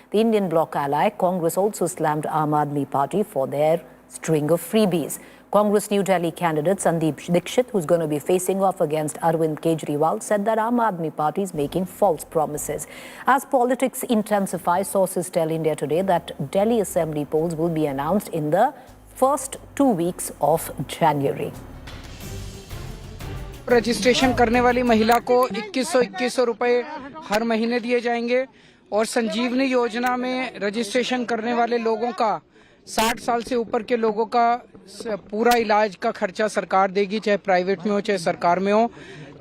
The Indian bloc ally, Congress, also slammed Aam Aadmi Party for their string of freebies. Congress New Delhi candidate Sandeep Dixit, who's going to be facing off against Arvind Kejriwal, said that Aam Aadmi Party is making false promises. As politics intensify, sources tell India Today that Delhi Assembly polls will be announced in the first 2 weeks of January. Registration करने वाली महिला को 2100 रुपए हर महीने दिए जाएंगे और संजीवनी योजना में रजिस्ट्रेशन करने वाले लोगों का 60 साल से ऊपर के लोगों का पूरा इलाज का खर्चा सरकार देगी, चाहे प्राइवेट में हो चाहे सरकार में हो।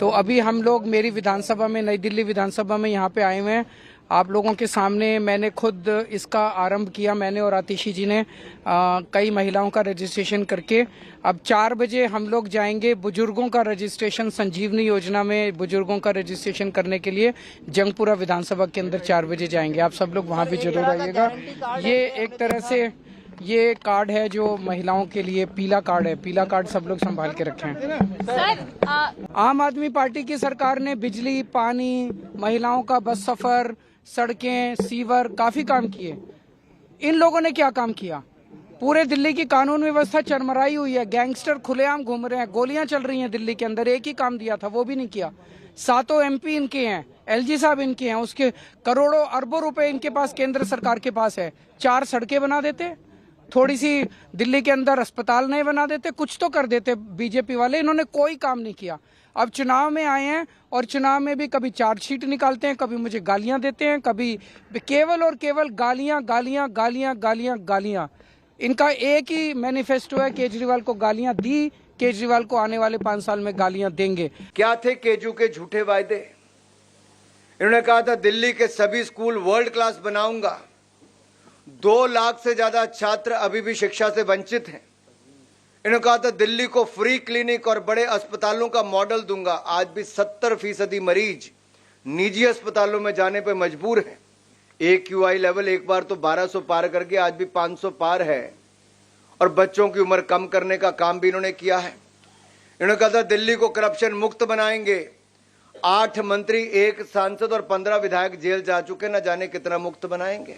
तो अभी हम लोग मेरी विधानसभा में, नई दिल्ली विधानसभा में यहाँ पे आए हुए हैं। आप लोगों के सामने मैंने खुद इसका आरंभ किया, मैंने और आतिशी जी ने कई महिलाओं का रजिस्ट्रेशन करके। अब 4 बजे हम लोग जाएंगे बुजुर्गों का रजिस्ट्रेशन, संजीवनी योजना में बुजुर्गों का रजिस्ट्रेशन करने के लिए जंगपुरा विधानसभा के अंदर 4 बजे जाएंगे। आप सब लोग वहाँ भी जरूर आइएगा। ये एक तरह से ये कार्ड है जो महिलाओं के लिए पीला कार्ड है, पीला कार्ड सब लोग संभाल के रखें। आम आदमी पार्टी की सरकार ने बिजली, पानी, महिलाओं का बस सफर, सड़कें, सीवर काफी काम किए। इन लोगों ने क्या काम किया? पूरे दिल्ली की कानून व्यवस्था चरमराई हुई है, गैंगस्टर खुलेआम घूम रहे हैं, गोलियां चल रही हैं दिल्ली के अंदर। एक ही काम दिया था, वो भी नहीं किया। 7 MP इनके हैं, LG साहब इनके हैं, उसके करोड़ों अरबों रुपए इनके पास केंद्र सरकार के पास है। 4 सड़कें बना देते, थोड़ी सी दिल्ली के अंदर अस्पताल नहीं बना देते, कुछ तो कर देते बीजेपी वाले। इन्होंने कोई काम नहीं किया। अब चुनाव में आए हैं और चुनाव में भी कभी चार्जशीट निकालते हैं, कभी मुझे गालियां देते हैं, कभी केवल और केवल गालियां गालियां गालियां गालियां गालियां। इनका एक ही मैनिफेस्टो है, केजरीवाल को गालियां दी, केजरीवाल को आने वाले 5 साल में गालियां देंगे। क्या थे केजू के झूठे वायदे? इन्होंने कहा था दिल्ली के सभी स्कूल वर्ल्ड क्लास बनाऊंगा। 2 लाख से ज्यादा छात्र अभी भी शिक्षा से वंचित हैं। इन्होंने कहा था दिल्ली को फ्री क्लिनिक और बड़े अस्पतालों का मॉडल दूंगा। आज भी 70% मरीज निजी अस्पतालों में जाने पर मजबूर हैं। AQI लेवल एक बार तो 1200 पार करके आज भी 500 पार है। और बच्चों की उम्र कम करने का काम भी इन्होंने किया है। इन्होंने कहा था दिल्ली को करप्शन मुक्त बनाएंगे। 8 मंत्री, 1 सांसद और 15 विधायक जेल जा चुके, न जाने कितना मुक्त बनाएंगे।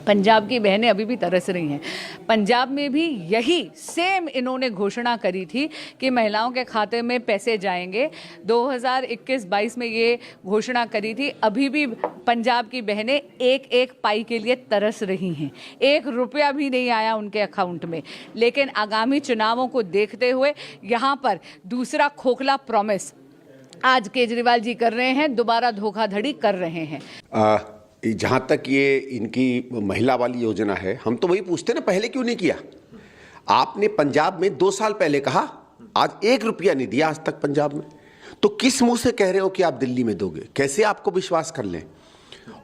पंजाब की बहनें अभी भी तरस रही हैं। पंजाब में भी यही सेम इन्होंने घोषणा करी थी कि महिलाओं के खाते में पैसे जाएंगे। 2021-22 में ये घोषणा करी थी। अभी भी पंजाब की बहनें एक एक पाई के लिए तरस रही हैं। 1 रुपया भी नहीं आया उनके अकाउंट में। लेकिन आगामी चुनावों को देखते हुए यहाँ पर दूसरा खोखला प्रॉमिस आज केजरीवाल जी कर रहे हैं, दोबारा धोखाधड़ी कर रहे हैं। जहाँ तक ये इनकी महिला वाली योजना है, हम तो वही पूछते ना, पहले क्यों नहीं किया? आपने पंजाब में 2 साल पहले कहा, आज 1 रुपया नहीं दिया आज तक पंजाब में। तो किस मुंह से कह रहे हो कि आप दिल्ली में दोगे? कैसे आपको विश्वास कर लें?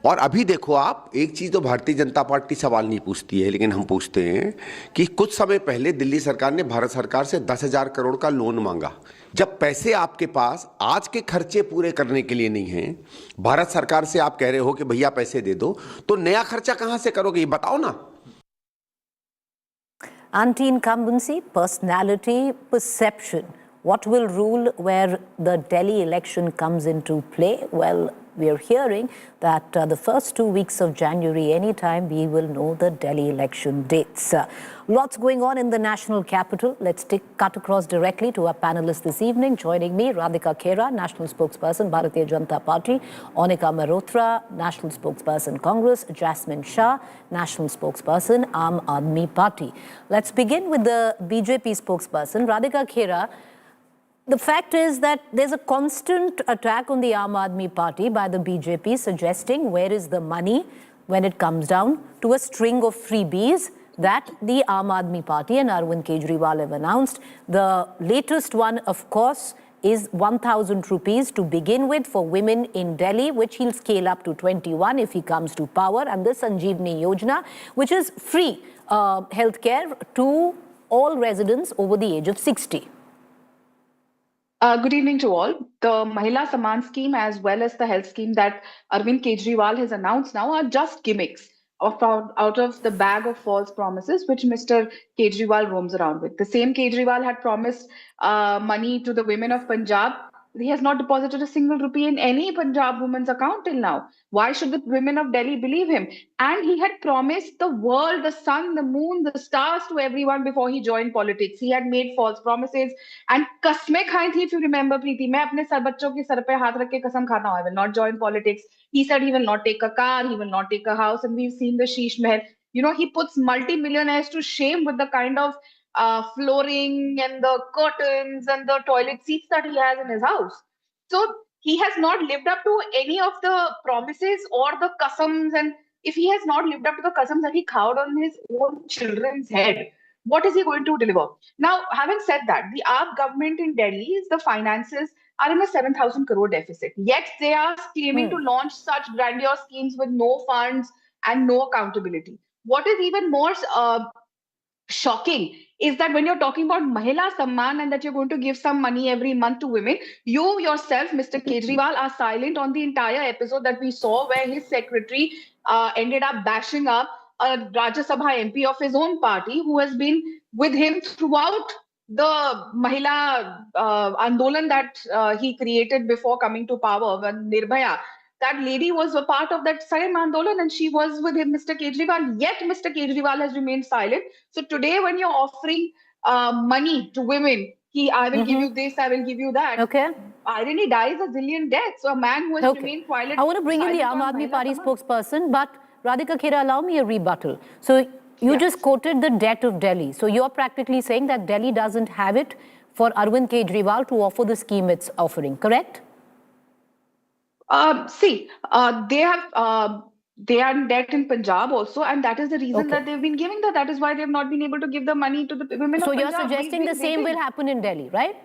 और अभी देखो आप, एक चीज तो भारतीय जनता पार्टी सवाल नहीं पूछती है, लेकिन हम पूछते हैं कि कुछ समय पहले दिल्ली सरकार ने भारत सरकार से 10,000 करोड़ का लोन मांगा। जब पैसे आपके पास आज के खर्चे पूरे करने के लिए नहीं हैं, भारत सरकार से आप कह रहे हो कि भैया पैसे दे दो, तो नया खर्चा कहां से करोगे? ये बताओ ना। Anti-incumbency, personality, perception. What will rule where the Delhi election comes into play? Well, we are hearing that the first 2 weeks of January, anytime we will know the Delhi election dates. Lots going on in the national capital. Let's cut across directly to our panelists this evening. Joining me, Radhika Khera, National Spokesperson, Bharatiya Janata Party; Onika Mehrotra, National Spokesperson, Congress; Jasmine Shah, National Spokesperson, Aam Aadmi Party. Let's begin with the BJP spokesperson, Radhika Khera. The fact is that there's a constant attack on the Aam Aadmi Party by the BJP, suggesting where is the money when it comes down to a string of freebies that the Aam Aadmi Party and Arvind Kejriwal have announced. The latest one, of course, is 1,000 rupees to begin with for women in Delhi, which he'll scale up to 21 if he comes to power, and the Sanjeevni Yojana, which is free healthcare to all residents over the age of 60. Good evening to all. The Mahila Saman scheme as well as the health scheme that Arvind Kejriwal has announced now are just gimmicks out of the bag of false promises which Mr. Kejriwal roams around with. The same Kejriwal had promised money to the women of Punjab He has not deposited a single rupee in any Punjab woman's account till now. Why should the women of Delhi believe him? And he had promised the world, the sun, the moon, the stars to everyone before he joined politics. He had made false promises and kasmein khai thi, if you remember, Preeti. Main apne sar bachchon ke sar pe haath rakh ke kasam khata hu, I will not join politics. He said he will not take a car, he will not take a house, and we've seen the Sheesh Mahal. You know, he puts multi-millionaires to shame with the kind of flooring and the curtains and the toilet seats that he has in his house. So he has not lived up to any of the promises or the qasams. And if he has not lived up to the qasams that he vowed on his own children's head, what is he going to deliver? Now, having said that, the AAP government in Delhi, the finances are in a 7,000 crore deficit. Yet they are claiming to launch such grandiose schemes with no funds and no accountability. What is even more shocking is that when you're talking about Mahila Samman and that you're going to give some money every month to women, you yourself, Mr. Kejriwal, are silent on the entire episode that we saw where his secretary ended up bashing up a Rajya Sabha MP of his own party who has been with him throughout the Mahila Andolan that he created before coming to power, when Nirbhaya. That lady was a part of that same Andolan and she was with him, Mr. Kejriwal. Yet Mr. Kejriwal has remained silent. So today when you're offering money to women, I will give you this, I will give you that. Okay. Irony dies a zillion deaths. So a man who has remained quiet. I want to bring in the Aam Aadmi Party spokesperson, but Radhika Khera, allow me a rebuttal. So you just quoted the debt of Delhi. So you're practically saying that Delhi doesn't have it for Arvind Kejriwal to offer the scheme it's offering, correct? They are in debt in Punjab also, and that is the reason that they've been giving that. That is why they've not been able to give the money to the women of Punjab. So you're suggesting the same will happen in Delhi, right?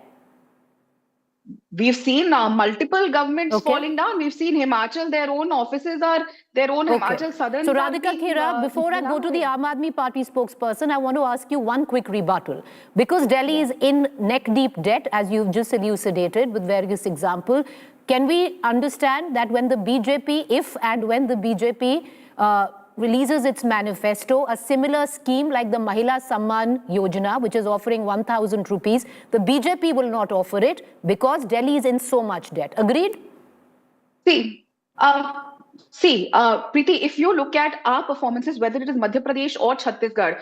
We've seen multiple governments falling down. We've seen Himachal, their own offices are their own Himachal Southern. So Radhika Khera, before I go to the Aam Aadmi Party spokesperson, I want to ask you one quick rebuttal. Because Delhi is in neck-deep debt, as you've just elucidated with various examples, can we understand that when the BJP, if and when the BJP releases its manifesto, a similar scheme like the Mahila Samman Yojana, which is offering 1,000 rupees, the BJP will not offer it because Delhi is in so much debt. Agreed? Preeti, if you look at our performances, whether it is Madhya Pradesh or Chhattisgarh,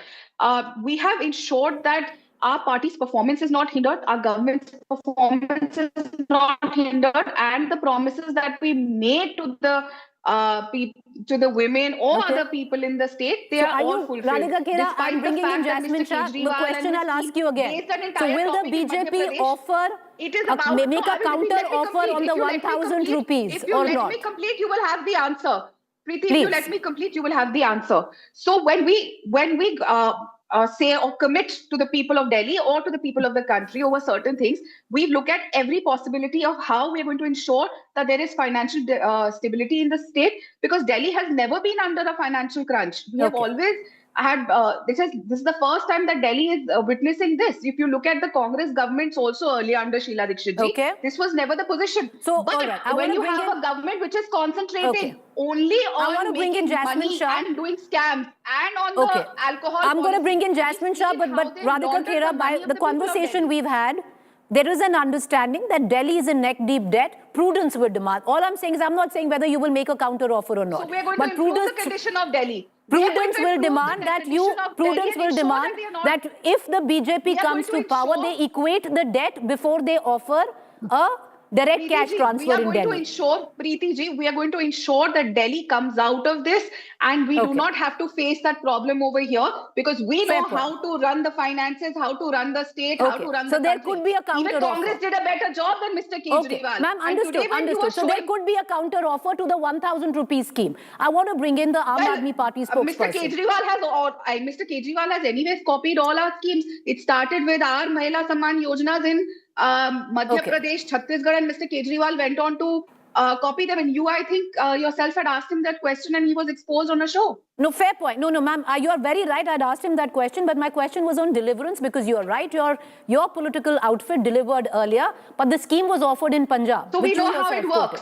we have ensured that our party's performance is not hindered, our government's performance is not hindered, and the promises that we made to the women or other people in the state, they are all fulfilled. Radhika Khera, I'm bringing in Jasmine Shah. The question I'll ask you again. So will the BJP offer, make a counter offer on the 1,000 rupees or not? If you let me complete, you will have the answer. Preeti, if you let me complete, you will have the answer. So when we say or commit to the people of Delhi or to the people of the country over certain things, we look at every possibility of how we are going to ensure that there is financial stability in the state, because Delhi has never been under a financial crunch. We have always had, this is the first time that Delhi is witnessing this. If you look at the Congress governments also earlier under Sheila Dikshit ji, this was never the position. So, but when you have a government which is concentrating only on making money and doing scams and on the alcohol, I'm going to bring in Jasmine Shah, but Radhika Khera, by the conversation we've had, there is an understanding that Delhi is in neck-deep debt. Prudence will demand. All I'm saying is, I'm not saying whether you will make a counter offer or not. So we're going to improve the condition of Delhi. Prudence will demand that if the BJP comes to power, they equate the debt before they offer a direct cash transfer in Delhi. Preeti ji, we are going to ensure that Delhi comes out of this and we do not have to face that problem over here, because we know how to run the finances, how to run the state, how to run the country. So there could be a counter offer. Even Congress did a better job than Mr. Kejriwal. Ma'am, understood. So there could be a counter offer to the 1,000 rupees scheme. I want to bring in the Aam Aadmi Party spokesperson. Mr. Kejriwal has anyways copied all our schemes. It started with our Mahila Samman Yojanas in Madhya Pradesh, Chhattisgarh, and Mr. Kejriwal went on to copy them. And you, I think, yourself had asked him that question and he was exposed on a show. No, fair point. No, ma'am, you are very right. I'd asked him that question, but my question was on deliverance, because you are right. Your political outfit delivered earlier, but the scheme was offered in Punjab. So we know how it works.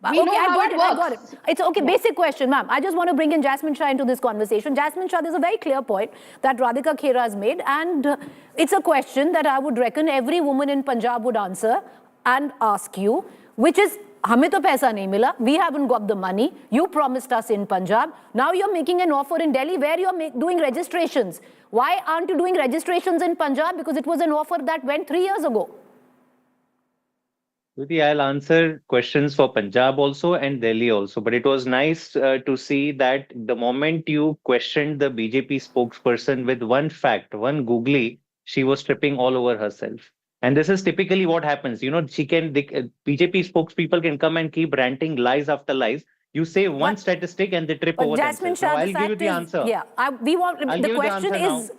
I got it. It's okay. Basic question, ma'am. I just want to bring in Jasmine Shah into this conversation. Jasmine Shah, there's a very clear point that Radhika Khera has made, and it's a question that I would reckon every woman in Punjab would answer. and ask you, which is, हमें तो पैसा नहीं मिला, we haven't got the money, you promised us in Punjab, now you're making an offer in Delhi where you're doing registrations. Why aren't you doing registrations in Punjab? Because it was an offer that went 3 years ago. Preeti, I'll answer questions for Punjab also and Delhi also. But it was nice to see that the moment you questioned the BJP spokesperson with one fact, one googly, she was tripping all over herself. And this is typically what happens. You know, BJP spokespeople can come and keep ranting lies after lies. You say one statistic and they trip over Jasmine themselves. Shah, Now, I'll give you the answer. Yeah, the question is, now.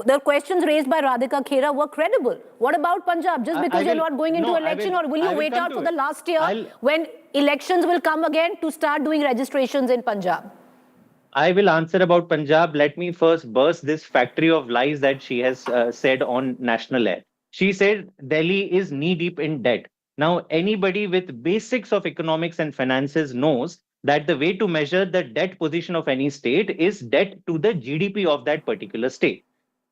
the questions raised by Radhika Khera were credible. What about Punjab? Just because you're not going into election, or will you wait out for the last year when elections will come again to start doing registrations in Punjab? I will answer about Punjab. Let me first burst this factory of lies that she has said on national air. She said Delhi is knee deep in debt. Now, anybody with basics of economics and finances knows that the way to measure the debt position of any state is debt to the GDP of that particular state.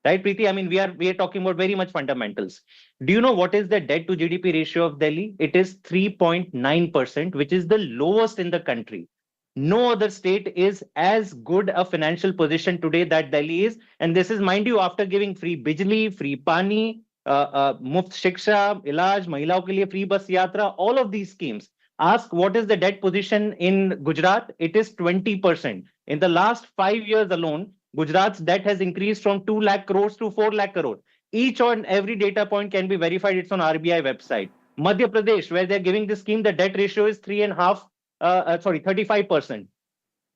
Right, Preeti? I mean, we are talking about very much fundamentals. Do you know what is the debt to GDP ratio of Delhi? It is 3.9%, which is the lowest in the country. No other state is as good a financial position today that Delhi is. And this is, mind you, after giving free bijli, free pani, muft shiksha, ilaj, mahilaon ke liye free bus yatra, all of these schemes. Ask what is the debt position in Gujarat? It is 20%. In the last 5 years alone, Gujarat's debt has increased from 2 lakh crores to 4 lakh crore. Each and every data point can be verified. It's on RBI website. Madhya Pradesh, where they're giving this scheme, the debt ratio is 35%.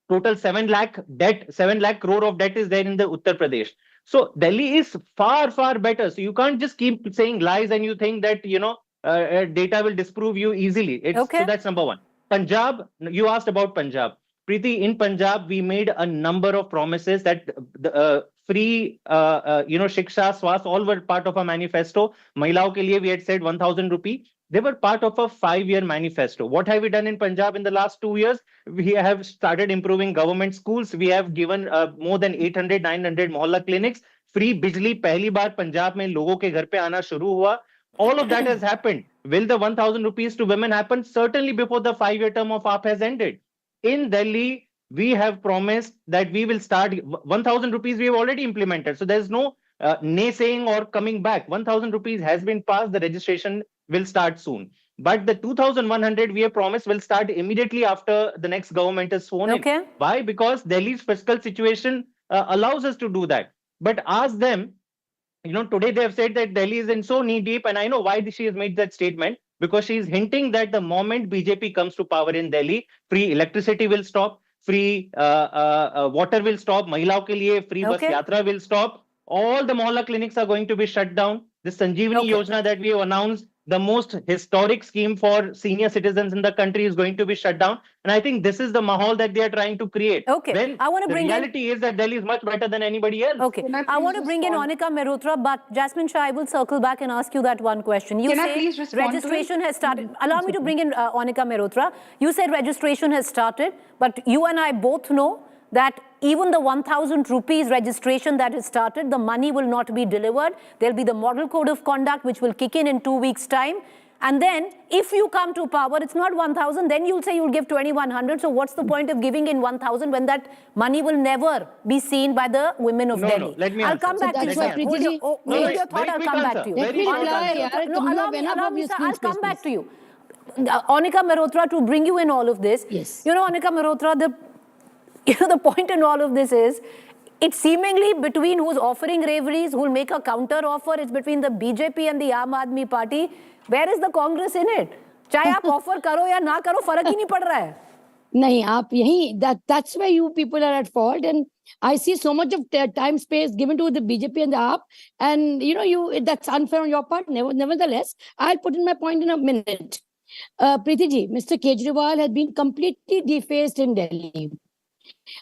Total 7 lakh crore of debt is there in the Uttar Pradesh. So Delhi is far, far better. So you can't just keep saying lies and you think that, data will disprove you easily. So that's number one. Punjab, you asked about Punjab. Preeti, in Punjab, we made a number of promises that the free, shiksha, swas, all were part of a manifesto. Mahilaon ke liye, we had said 1,000 rupee. They were part of a 5-year manifesto. What have we done in Punjab in the last 2 years? We have started improving government schools. We have given more than 800, 900 mohalla clinics. Free bijli, pehli baar Punjab mein logo ke ghar pe aana shuru hua. All of that has happened. Will the 1,000 rupees to women happen? Certainly before the 5-year term of AAP has ended. In Delhi, we have promised that we will start 1,000 rupees we have already implemented. So there's no naysaying or coming back. 1,000 rupees has been passed. The registration will start soon. But the 2,100 we have promised will start immediately after the next government is sworn in. Why? Because Delhi's fiscal situation allows us to do that. But ask them, today they have said that Delhi is in so knee deep, and I know why she has made that statement. Because she is hinting that the moment BJP comes to power in Delhi, free electricity will stop, free water will stop, Mahilaon ke liye free bus yatra will stop, all the mohalla clinics are going to be shut down. The Sanjeevani Yojana that we have announced, the most historic scheme for senior citizens in the country, is going to be shut down. And I think this is the mahal that they are trying to create. When I want to bring reality is that Delhi is much better than anybody else. I want to bring in Anika Mehrotra, but Jasmine Shah, I will circle back and ask you that one question. You say registration has started. Allow me to bring in Anika Mehrotra. You said registration has started, but you and I both know that even the 1,000 rupees registration that is started, the money will not be delivered. There'll be the model code of conduct, which will kick in 2 weeks' time. And then if you come to power, it's not 1,000, then you'll say you'll give 2,100. So what's the point of giving in 1,000 when that money will never be seen by the women of Delhi? No, let me I'll come back to you. Hold your thought, I'll come back to you. I'll come back to you. Anika Mehrotra, to bring you in all of this. Yes. Anika Mehrotra, the point in all of this is, it's seemingly between who's offering raveries, who'll make a counter offer, it's between the BJP and the Aam Aadmi Party. Where is the Congress in it? चाहे आप offer करो या ना करो, फर्क ही नहीं पड़ रहा है. नहीं, आप यही, that's why you people are at fault, and I see so much of time space given to the BJP and the AAP, and that's unfair on your part. Nevertheless, I'll put in my point in a minute. Preeti ji, Mr. Kejriwal has been completely defaced in Delhi.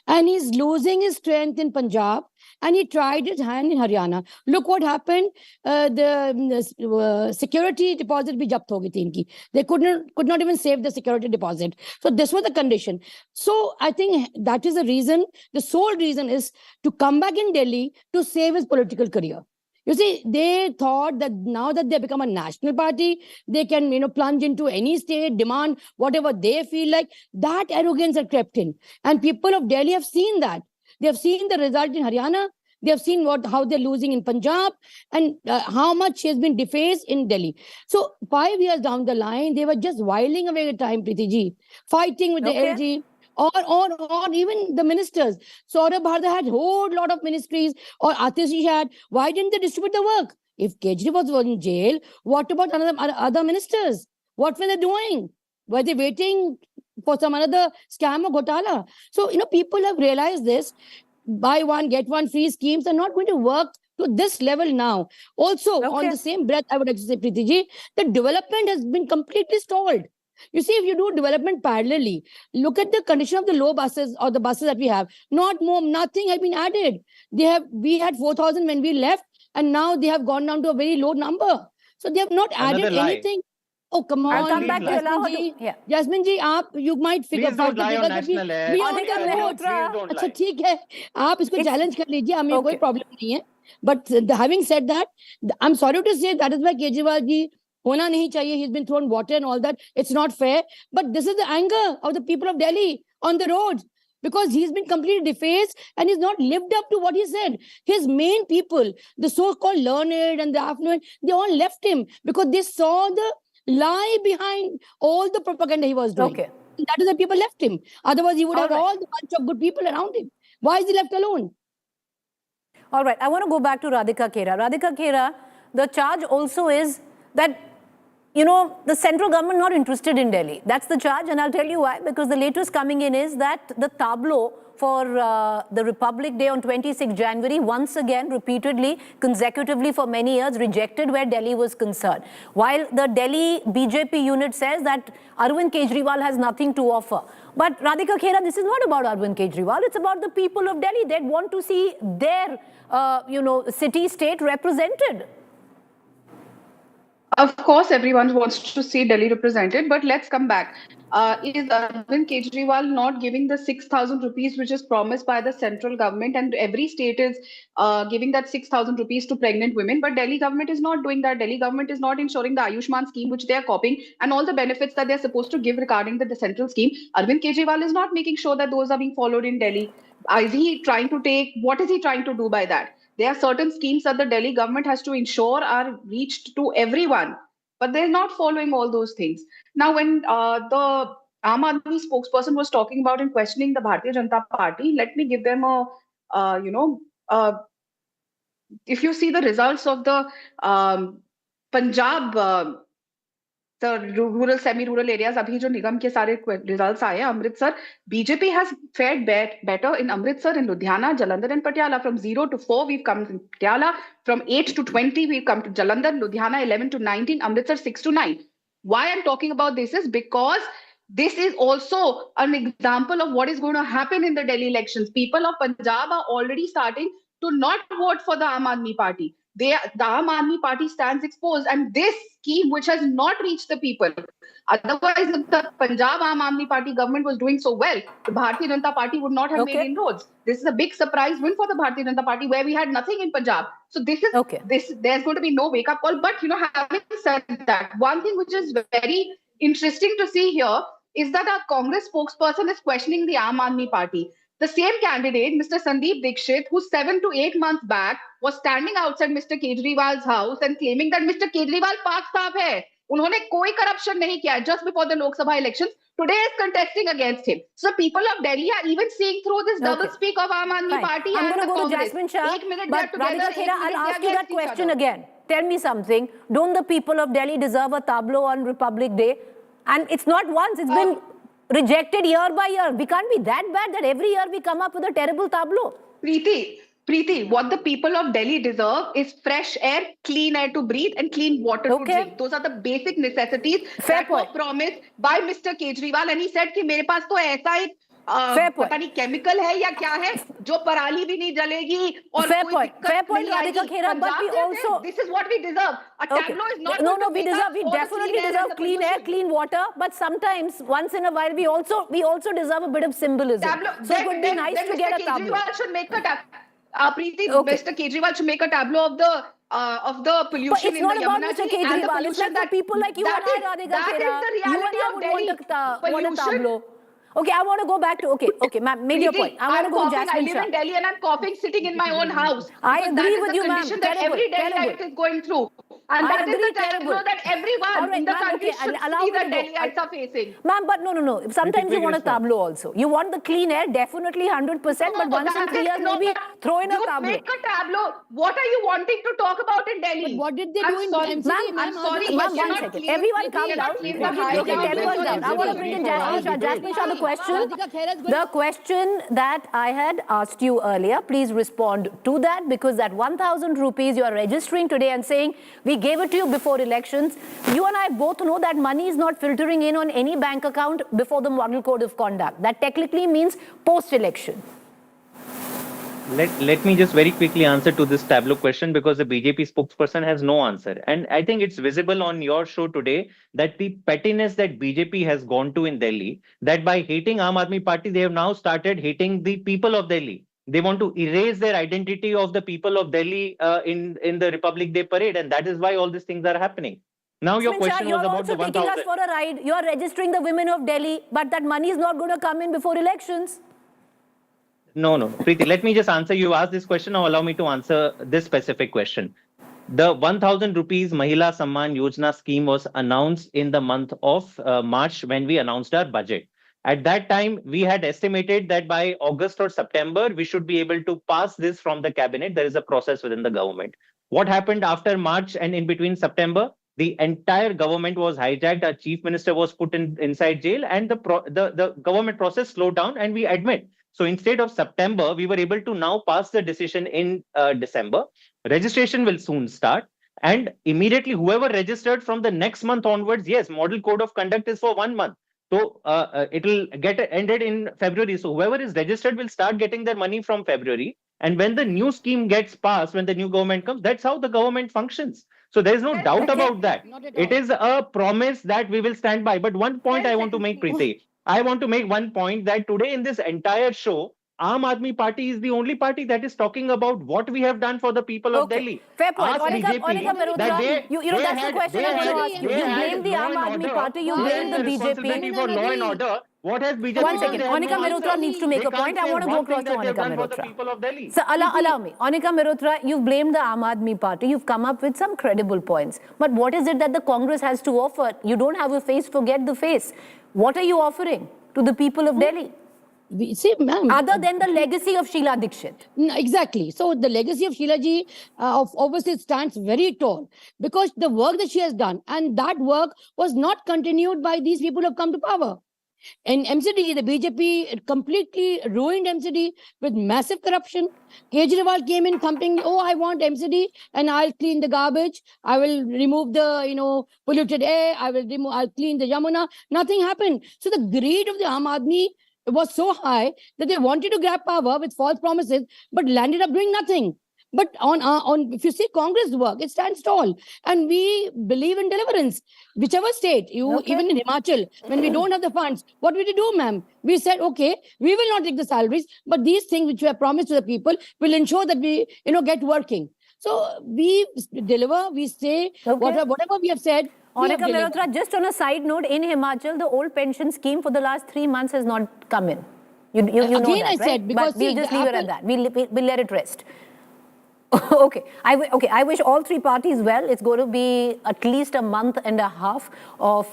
And he's losing his strength in Punjab, and he tried his hand in Haryana. Look what happened. The security deposit bhi jabt ho gayi thi inki. They could not even save the security deposit. So this was the condition. So I think that is the reason. The sole reason is to come back in Delhi to save his political career. You see, they thought that now that they become a national party, they can, plunge into any state, demand whatever they feel like. That arrogance had crept in. And people of Delhi have seen that. They have seen the result in Haryana. They have seen how they're losing in Punjab and how much she has been defaced in Delhi. So 5 years down the line, they were just whiling away the time, Preeti ji, fighting with the LG. Or even the ministers. Saurabh Bharda had a whole lot of ministries, or Atishi had. Why didn't they distribute the work? If Kejriwal was in jail, what about other ministers? What were they doing? Were they waiting for some another scam or ghotala? So, people have realized this. Buy one, get one free schemes are not going to work to this level now. Also, on the same breath, I would like to say, Preeti ji, the development has been completely stalled. You see, if you do development parallelly, look at the condition of the low buses or the buses that we have. Nothing has been added. We had 4,000 when we left, and now they have gone down to a very low number. So they have not added anything. Oh, come on. I'll come back to you. Jasmine ji, you might figure out. Please don't lie on national air. अच्छा ठीक है, आप इसको challenge कर लीजिए, हमें कोई problem नहीं है. But having said that, I'm sorry to say that is why Kejriwal ji hona nahi chahiye. He's been thrown water and all that. It's not fair. But this is the anger of the people of Delhi on the roads, because he's been completely defaced and he's not lived up to what he said. His main people, the so-called learned and the affluent, they all left him because they saw the lie behind all the propaganda he was doing. That is why people left him. Otherwise, he would have all the bunch of good people around him. Why is he left alone? All right, I want to go back to Radhika Khera. Radhika Khera, the charge also is that, the central government not interested in Delhi. That's the charge, and I'll tell you why. Because the latest coming in is that the tableau for the Republic Day on 26 January, once again, repeatedly, consecutively for many years, rejected where Delhi was concerned. While the Delhi BJP unit says that Arvind Kejriwal has nothing to offer. But Radhika Khera, this is not about Arvind Kejriwal. It's about the people of Delhi. They want to see their, city-state represented. Of course, everyone wants to see Delhi represented, but let's come back. Is Arvind Kejriwal not giving the 6,000 rupees which is promised by the central government, and every state is giving that 6,000 rupees to pregnant women, but Delhi government is not doing that. Delhi government is not ensuring the Ayushman scheme which they are copying and all the benefits that they are supposed to give regarding the central scheme. Arvind Kejriwal is not making sure that those are being followed in Delhi. What is he trying to do by that? There are certain schemes that the Delhi government has to ensure are reached to everyone, but they're not following all those things. Now, when the Aam Aadmi spokesperson was talking about and questioning the Bharatiya Janata Party, let me give them if you see the results of the Punjab, the rural, semi-rural areas, abhi jo nigam ke sare results aaye, Amritsar, BJP has fared better in Amritsar, in Ludhiana, Jalandhar and Patiala. From 0 to 4, we've come to Patiala. From 8 to 20, we've come to Jalandhar, Ludhiana 11 to 19, Amritsar 6 to 9. Why I'm talking about this is because this is also an example of what is going to happen in the Delhi elections. People of Punjab are already starting to not vote for the Aam Aadmi Party. The Aam Aadmi Party stands exposed, and this scheme which has not reached the people. Otherwise, if the Punjab Aam Aadmi Party government was doing so well, the Bharatiya Janata Party would not have made inroads. This is a big surprise win for the Bharatiya Janata Party, where we had nothing in Punjab. So this is there's going to be no wake-up call. But having said that, one thing which is very interesting to see here is that our Congress spokesperson is questioning the Aam Aadmi Party. The same candidate, Mr. Sandeep Dixit, who 7 to 8 months back was standing outside Mr. Kejriwal's house and claiming that Mr. Kejriwal Pak Saaf hai. Unhone koi corruption nahi kiya just before the Lok Sabha elections. Today is contesting against him. So people of Delhi are even seeing through this double speak of Aam Aadmi Party and the Congress. I'm going to go to Jasmine Shah, but Radhika Khera, I'll ask you that question again. Tell me something. Don't the people of Delhi deserve a tableau on Republic Day? And it's not once, it's been rejected year by year. We can't be that bad that every year we come up with a terrible tableau. Preeti, what the people of Delhi deserve is fresh air, clean air to breathe and clean water to drink. Those are the basic necessities that were promised by Mr. Kejriwal. And he said कि मेरे पास तो ऐसा एक पता नहीं chemical है या क्या है जो पराली भी नहीं जलेगी और कोई दिक्कत नहीं आएगी. But we also, this is what we deserve. A tableau is not we definitely deserve clean air, clean water, but sometimes once in a while we also deserve a bit of symbolism. So it would be nice to get a tableau. Should make a Preeti, Mr. Kejriwal should make a tableau of the of the pollution But it's in not the about Yamuna Mr. Ji and the Kejriwal. It's pollution like for people like you and I, Radhika that Khera. is the You and reality I of would Delhi. want a Pollution. tableau. Okay, I want to go back to, okay, ma'am, made your point. I want to go to coughing. I Jasmine live Shah. in Delhi and I'm coughing sitting in my own house. I Because agree that is with the you, ma'am. condition that Terrible, every terrible. Delhiite is going through. And I that is agree, the terrible. tableau that everyone All right, in the ma'am, country okay, should allow see me that to go. Delhiites are facing. Ma'am, but no. Sometimes you want a response. tableau also. You want the clean air, definitely 100%, but once in 3 years, maybe throw in a You tableau. make a tableau. What are you wanting to talk about in Delhi? But what did they I'm do in sorry. MCD, Ma'am, ma'am? sorry, Ask you the Ma'am, one cannot second. claim- Everyone you calm cannot down. claim the Okay, high okay, ground tell based us on down. I want to bring in Jasmine Shah. Jasmine Shah, the question that I had asked you earlier, please respond to that, because that 1,000 rupees you are registering today and saying, we gave it to you before elections. You and I both know that money is not filtering in on any bank account before the Model Code of Conduct. That technically means post-election. Let me just very quickly answer to this tableau question, because the BJP spokesperson has no answer. And I think it's visible on your show today that the pettiness that BJP has gone to in Delhi, that by hating Aam Aadmi Party, they have now started hating the people of Delhi. They want to erase their identity of the people of Delhi in the Republic Day parade. And that is why all these things are happening. Now your Jasmine Shah, question you're was about also the taking 1,000. us for a ride. You're registering the women of Delhi, but that money is not going to come in before elections. No. Preeti, let me just answer. You asked this question. Now allow me to answer this specific question. The 1,000 rupees Mahila Samman Yojana scheme was announced in the month of March when we announced our budget. At that time, we had estimated that by August or September, we should be able to pass this from the cabinet. There is a process within the government. What happened after March and in between September? The entire government was hijacked. Our chief minister was put inside jail, and the government process slowed down. And we admit. So instead of September, we were able to now pass the decision in December. Registration will soon start. And immediately, whoever registered from the next month onwards, yes, Model Code of Conduct is for 1 month. So it will get ended in February. So whoever is registered will start getting their money from February. And when the new scheme gets passed, when the new government comes, that's how the government functions. So there is no doubt about that. It is a promise that we will stand by. But one point I want to make, Preeti. I want to make one point that today in this entire show, Aam Aadmi Party is the only party that is talking about what we have done for the people of Delhi. Fair point. Ask Monica BJP that Mehrotra, you know, that's the question I want to ask you. You blame the Aam Aadmi Party, you blame the BJP. For law and order. What has BJP One done? second. They have Monica no answer. Mehrotra needs to make They a point. can't I say want to go one thing across to that they have Monica done for the Mehrotra. people of Delhi. So allow me. Monica Mehrotra, you've blamed the Aam Aadmi Party. You've come up with some credible points. But what is it that the Congress has to offer? You don't have a face, forget the face. What are you offering to the people of Delhi? See, ma'am. Other than the legacy of Sheila Dikshit. Exactly. So the legacy of Sheila ji obviously stands very tall, because the work that she has done, and that work was not continued by these people who have come to power. In MCD, the BJP completely ruined MCD with massive corruption. Kejriwal came in thumping, oh, I want MCD and I'll clean the garbage. I will remove the, polluted air. I'll clean the Yamuna. Nothing happened. So the greed of the Aam Aadmi was so high that they wanted to grab power with false promises, but landed up doing nothing. But on if you see Congress work, it stands tall, and we believe in deliverance. Whichever state, even in Himachal, when we don't have the funds, what did we do, ma'am? We said, okay, we will not take the salaries, but these things which we have promised to the people will ensure that we, get working. So we deliver. We say whatever we have said. Monica Mehrotra, just on a side note, in Himachal, the old pension scheme for the last 3 months has not come in. You know that, I right? said, because but we'll just leave it at that. We'll let it rest. Okay. I wish all 3 parties well. It's going to be at least a month and a half of,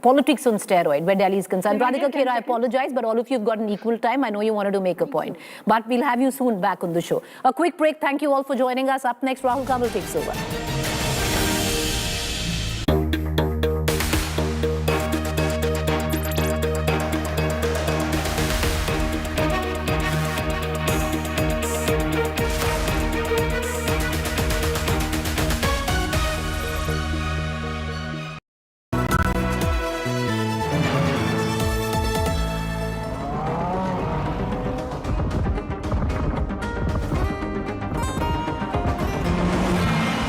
politics on steroid where Delhi is concerned. Radhika Khera, I apologize, but all of you have got an equal time. I know you wanted to make a point. But we'll have you soon back on the show. A quick break. Thank you all for joining us. Up next, Rahul Kanwal takes over.